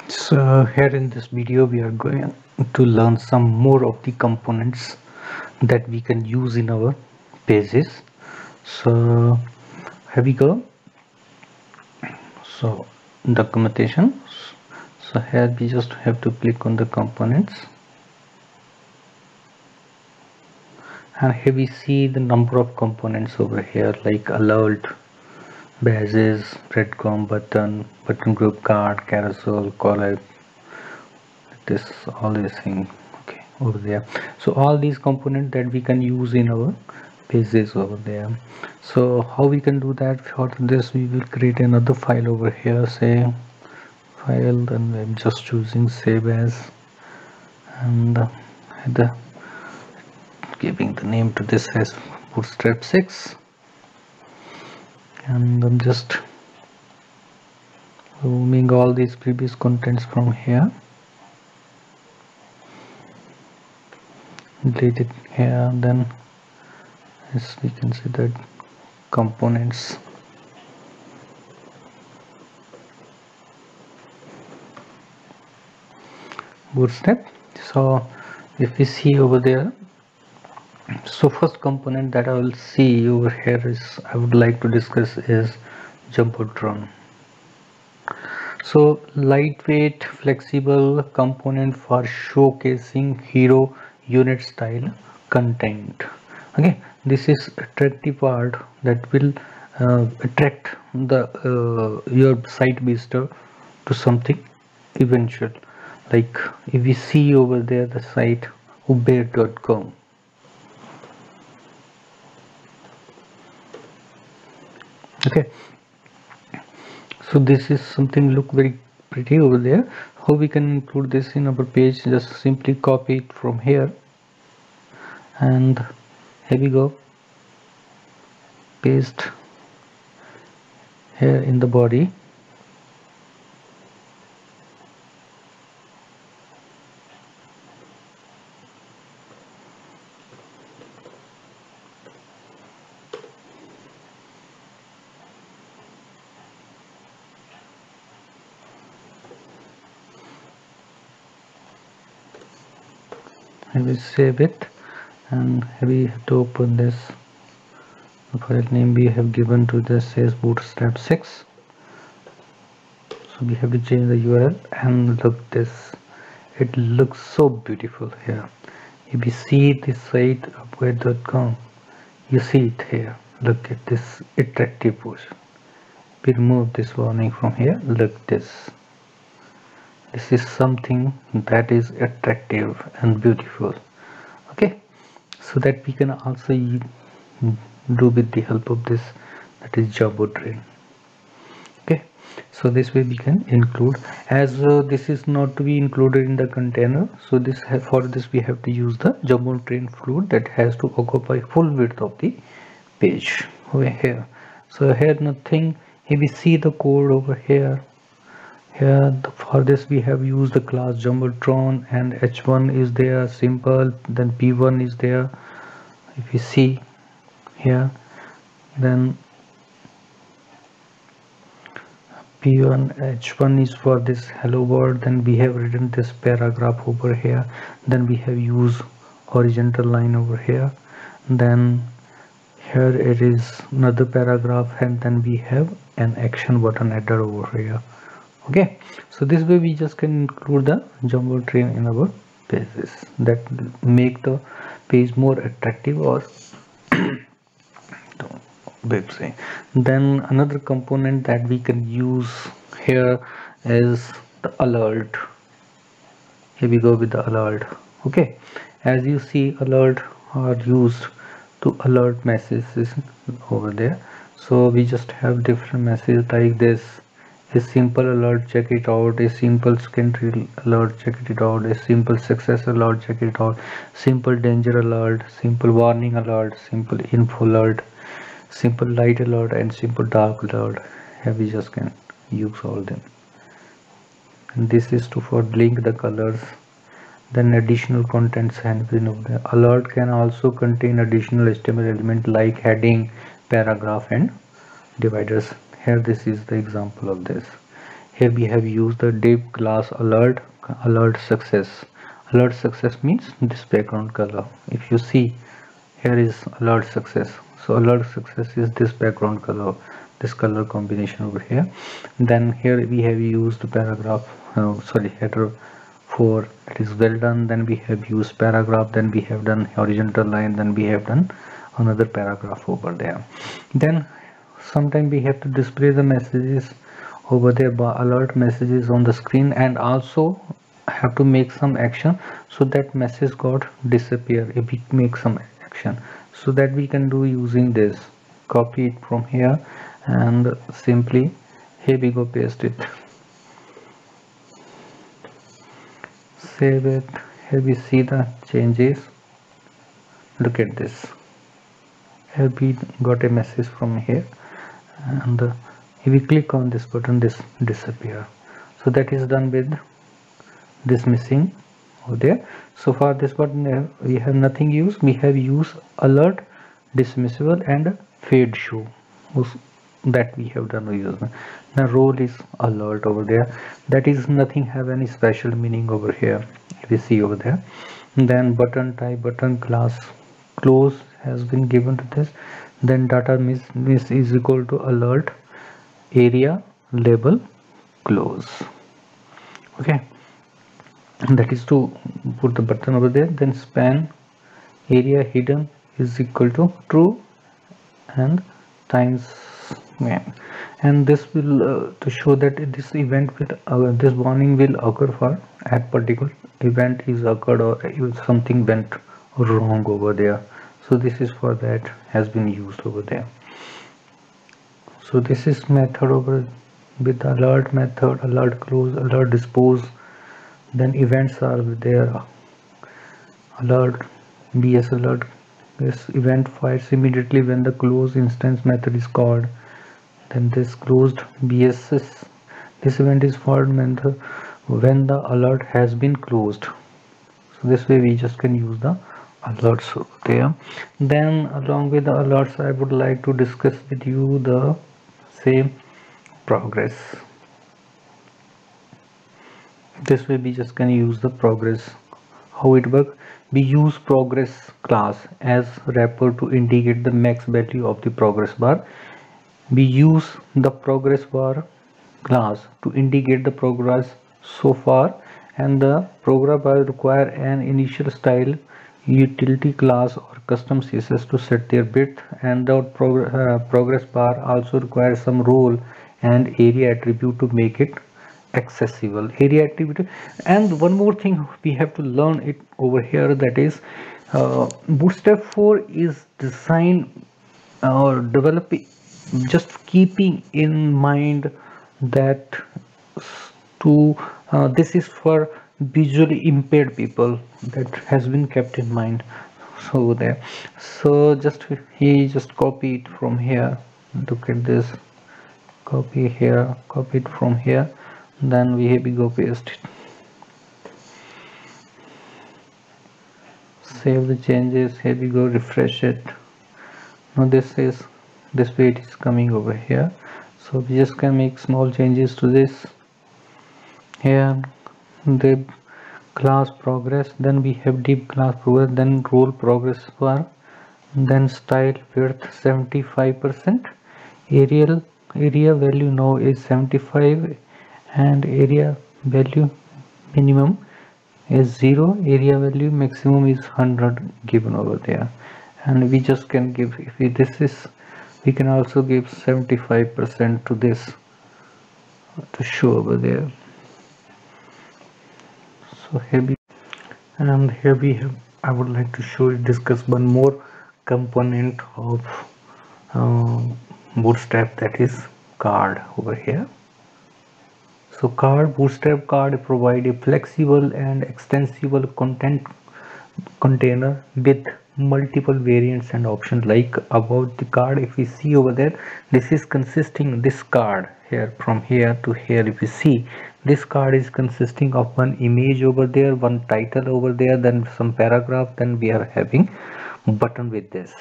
So here in this video we are going to learn some more of the components that we can use in our pages. So here we go. So documentation. So here we just have to click on the components, and here we see the number of components over here like alert, badges, breadcrumb, button group, card, carousel, collab, this all these things okay over there. So all these components that we can use in our pages over there. So how we can do that? For this we will create another file over here, say file, then I'm just choosing save as, and the giving the name to this as bootstrap 6, and I'm just removing all these previous contents from here, delete it here. Then as we can see that components, bootstrap. So if we see over there, so first component that I will see over here is I would like to discuss is Jumbotron. So lightweight flexible component for showcasing hero unit style content. Okay, this is attractive part that will attract the your site visitor to something eventual. Like if we see over there the site uber.com. Okay, so this is something look very pretty over there. How we can include this in our page? Just simply copy it from here, and here we go, paste here in the body. I will save it, and we have to open this. The file name we have given to this says bootstrap 6. So we have to change the URL, and look this, it looks so beautiful here. If you see this site upware.com, you see it here. Look at this attractive portion. We remove this warning from here. Look this. This is something that is attractive and beautiful. Okay, so that we can also do with the help of this, that is Jumbotron. Okay, so this way we can include, as this is not to be included in the container, so this for this we have to use the Jumbotron fluid that has to occupy full width of the page over here. So here nothing. If we see the code over here, for this we have used the class Jumbotron, and h1 is there simple, then p1 is there. If you see here, then p1 h1 is for this hello world, then we have written this paragraph over here, then we have used horizontal line over here, then here it is another paragraph, and then we have an action button header over here. Okay, so this way we just can include the Jumbotron in our pages that make the page more attractive or website. Then another component that we can use here is the alert. Here we go with the alert. Okay, as you see, alert are used to alert messages over there. So we just have different messages like this: a simple alert, check it out; a simple secondary alert, check it out; a simple success alert, check it out; simple danger alert, simple warning alert, simple info alert, simple light alert, and simple dark alert. Here we just can use all them, and this is to for link the colors. Then additional contents handling of the alert can also contain additional HTML element like heading, paragraph, and dividers. Here this is the example of this. Here we have used the div class alert success. Alert success means this background color. If you see, here is alert success. So alert success is this background color, this color combination over here. Then here we have used paragraph, header for it is well done. Then we have used paragraph. Then we have done horizontal line. Then we have done another paragraph over there. Then sometimes we have to display the messages over there by alert messages on the screen, and also have to make some action so that message got disappear. If we make some action, so that we can do using this, copy it from here and simply here we go paste it, save it. Here we see the changes. Look at this, here we got a message from here, and if we click on this button, this disappear. So that is done with dismissing over there. So for this button we have nothing used. We have used alert, dismissible and fade show, that we have done use. The role is alert over there, that is nothing have any special meaning over here. If you see over there, then button type, button class close has been given to this. Then data miss is equal to alert area label close. Okay, that is to put the button over there. Then span area hidden is equal to true and times man, and this will to show that this event will this warning will occur for at particular event is occurred or if something went wrong over there. So this is for that has been used over there. So this is method over with the alert method, alert close, alert dispose. Then events are there, alert bs alert. This event fires immediately when the close instance method is called. Then this closed bss, this event is fired when the alert has been closed. So this way we just can use the alerts over there. Then along with the alerts, I would like to discuss with you the same progress. This way we just can use the progress. How it works? We use progress class as wrapper to indicate the max value of the progress bar. We use the progress bar class to indicate the progress so far, and the progress bar require an initial style utility class or custom CSS to set their width, and the progress bar also requires some role and area attribute to make it accessible. Area attribute, and one more thing we have to learn it over here, that is Bootstrap 4 is designed or developing just keeping in mind that to this is for visually impaired people, that has been kept in mind. So there, so just he just copy it from here. Look at this, copy here, copy it from here, then we go paste it, save the changes. Here we go, refresh it. Now this is this way it is coming over here. So we just can make small changes to this. Here the class progress, then we have div class progress, then role progress bar, then style width 75%, area value now is 75, and area value minimum is 0, area value maximum is 100 given over there. And we just can give, if this is, we can also give 75% to this to show over there. So here we, and here we have, I would like to show you, discuss one more component of Bootstrap, that is card over here. So card, Bootstrap card provide a flexible and extensible content container with multiple variants and options. Like about the card, if we see over there, this is consisting, this card here from here to here, if you see, this card is consisting of one image over there, one title over there, then some paragraph, then we are having button with this.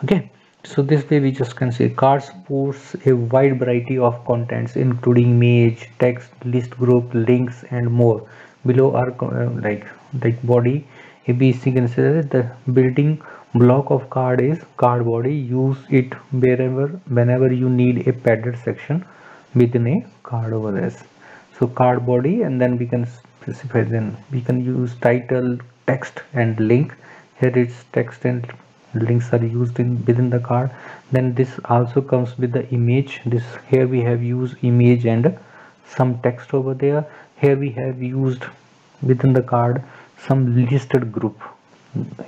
Okay, So this way we just can say card supports a wide variety of contents including image, text, list group, links and more. Below are like body. ABC consider the building block of card is card body. Use it whenever you need a padded section within a card over this. So card body, and then we can specify, then we can use title, text and link. Here it's text and links are used in within the card. Then this also comes with the image. This here we have used image and some text over there. Here we have used within the card some listed group.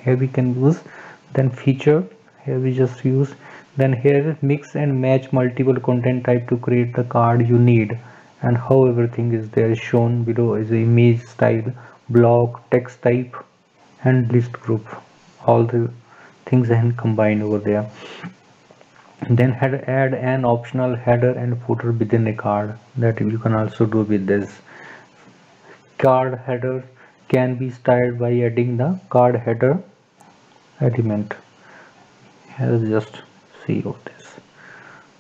Here we can use. Then feature, here we just use. Then here mix and match multiple content type to create the card you need, and how everything is there shown below is the image style, block, text type and list group. All the things and combined over there. Then add an optional header and footer within a card, that you can also do with this. Card header can be styled by adding the card header element. Here just see all this.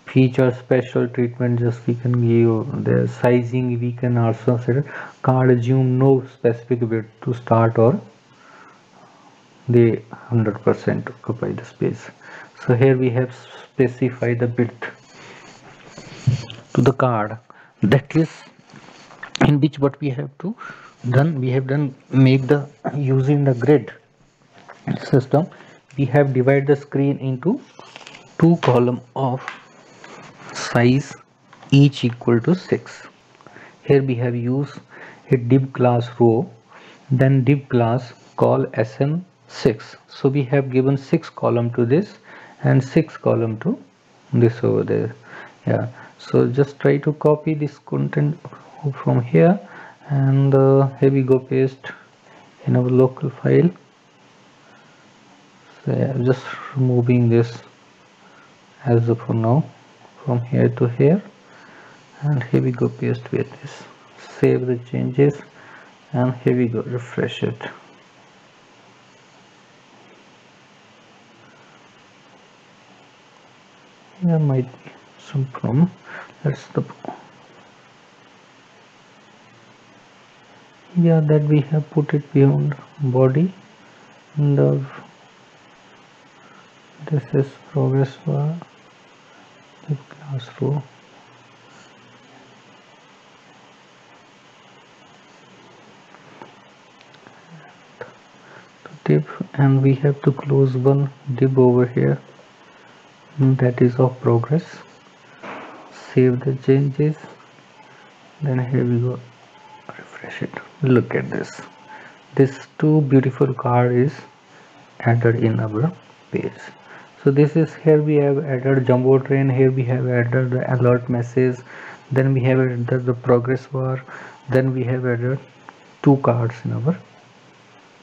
Feature special treatment, just we can give the sizing. We can also set card zoom, no specific width to start, or they 100% occupy the space. So here we have specified the width to the card, that is in which what we have to done, we have done make the using the grid system. We have divided the screen into two column of size each equal to 6. Here we have used a div class row, then div class call sm6. So we have given 6 column to this and 6 column to this over there. Yeah, so just try to copy this content from here, and here we go, paste in our local file. So yeah, just removing this as of for now from here to here, and here we go, paste with this, save the changes, and here we go, refresh it. There might be some problem. That's the, yeah, that we have put it beyond body, and this is progress bar, the class row. Div, and we have to close one div over here, that is of progress. Save the changes, then here we go, refresh it. Look at this, this two beautiful card is added in our page. So this is, here we have added jumbo train, here we have added the alert message, then we have added the progress bar, then we have added two cards in our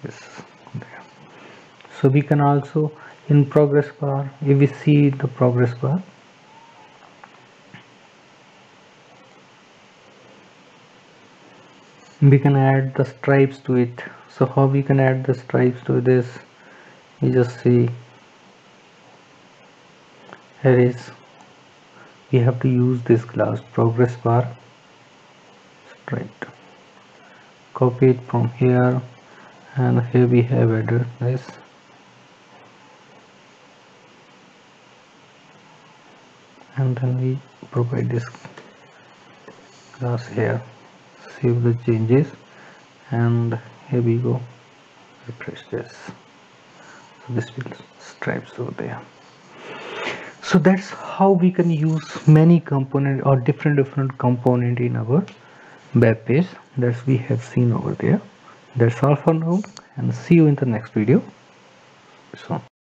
this. So we can also in progress bar, if we see the progress bar, we can add the stripes to it. So how we can add the stripes to this, you just see here is, we have to use this class progress bar stripe, copy it from here, and here we have added this, and then we provide this class here, save the changes, and here we go, refresh this. So this will stripes over there. So that's how we can use many component or different component in our web page that we have seen over there. That's all for now, and see you in the next video. So